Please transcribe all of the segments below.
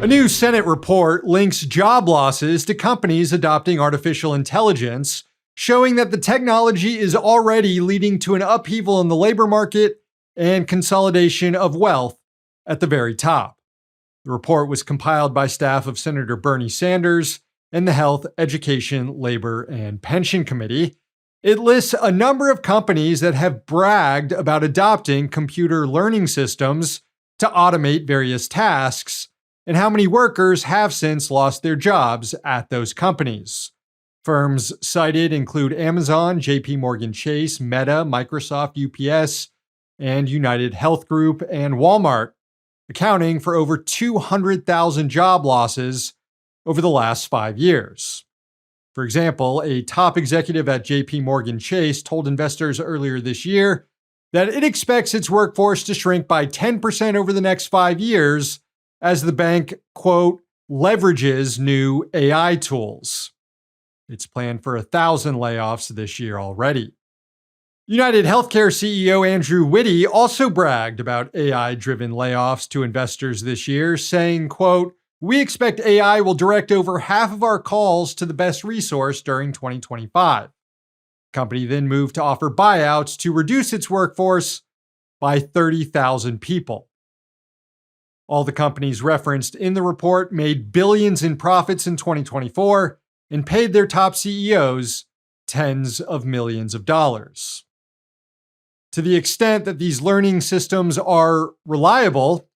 A new Senate report links job losses to companies adopting artificial intelligence, showing that the technology is already leading to an upheaval in the labor market and consolidation of wealth at the very top. The report was compiled by staff of Senator Bernie Sanders and the Health, Education, Labor, and Pension Committee. It lists a number of companies that have bragged about adopting computer learning systems to automate various tasks, and how many workers have since lost their jobs at those companies. Firms cited include Amazon, JP Morgan Chase, Meta, Microsoft, UPS, and United Health Group, and Walmart, accounting for over 200,000 job losses over the last 5 years. For example, a top executive at JP Morgan Chase told investors earlier this year that it expects its workforce to shrink by 10% over the next 5 years as the bank, quote, leverages new AI tools. It's planned for 1,000 layoffs this year already. United Healthcare CEO Andrew Whitty also bragged about AI-driven layoffs to investors this year, saying, quote, "We expect AI will direct over half of our calls to the best resource during 2025. The company then moved to offer buyouts to reduce its workforce by 30,000 people. All the companies referenced in the report made billions in profits in 2024 and paid their top CEOs tens of millions of dollars. To the extent that these learning systems are reliable,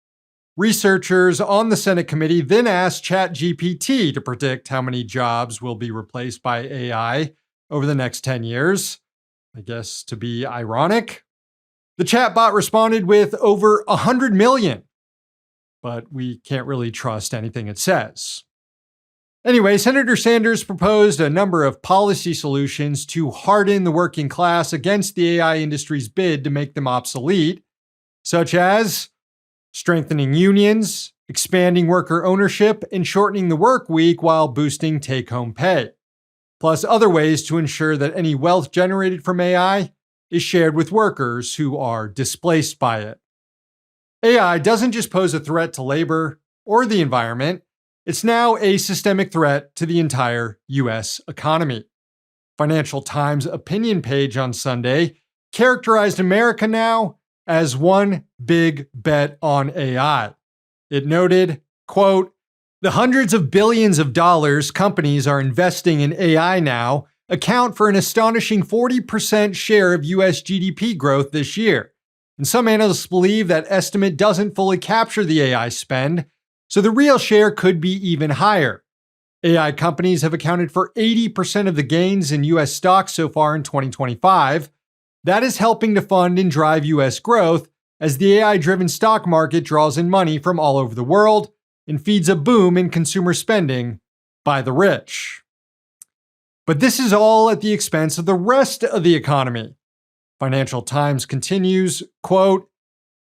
researchers on the Senate committee then asked ChatGPT to predict how many jobs will be replaced by AI over the next 10 years. I guess to be ironic. The chatbot responded with over 100 million. But we can't really trust anything it says. Anyway, Senator Sanders proposed a number of policy solutions to harden the working class against the AI industry's bid to make them obsolete, such as strengthening unions, expanding worker ownership, and shortening the work week while boosting take-home pay, plus other ways to ensure that any wealth generated from AI is shared with workers who are displaced by it. AI doesn't just pose a threat to labor or the environment, it's now a systemic threat to the entire U.S. economy. Financial Times opinion page on Sunday characterized America now as one big bet on AI. It noted, quote, "The hundreds of billions of dollars companies are investing in AI now account for an astonishing 40% share of U.S. GDP growth this year. And some analysts believe that estimate doesn't fully capture the AI spend, so the real share could be even higher. AI companies have accounted for 80% of the gains in U.S. stocks so far in 2025. That is helping to fund and drive U.S. growth as the AI-driven stock market draws in money from all over the world and feeds a boom in consumer spending by the rich. But this is all at the expense of the rest of the economy." Financial Times continues, quote,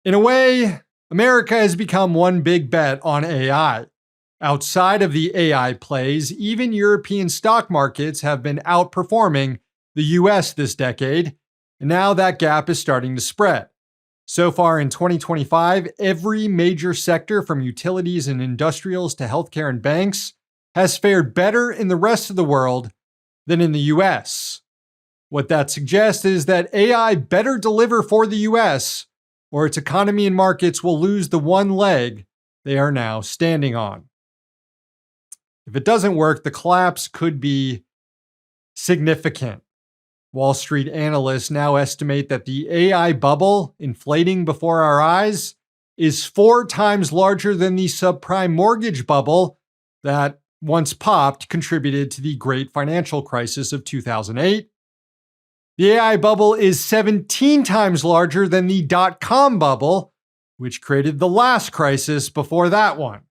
"In a way, America has become one big bet on AI. Outside of the AI plays, even European stock markets have been outperforming the US this decade, and now that gap is starting to spread. So far in 2025, every major sector from utilities and industrials to healthcare and banks has fared better in the rest of the world than in the US. What that suggests is that AI better deliver for the US, or its economy and markets will lose the one leg they are now standing on. If it doesn't work, the collapse could be significant. Wall Street analysts now estimate that the AI bubble inflating before our eyes is 4 times larger than the subprime mortgage bubble that once popped contributed to the great financial crisis of 2008. The AI bubble is 17 times larger than the dot-com bubble, which created the last crisis before that one.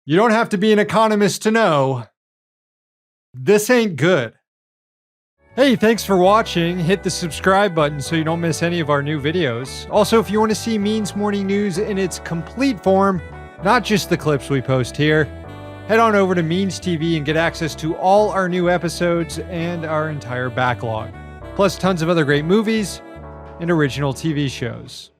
You don't have to be an economist to know this ain't good. Hey, thanks for watching. Hit the subscribe button so you don't miss any of our new videos. Also, if you want to see Means Morning News in its complete form, not just the clips we post here, head on over to Means TV and get access to all our new episodes and our entire backlog, plus tons of other great movies and original TV shows.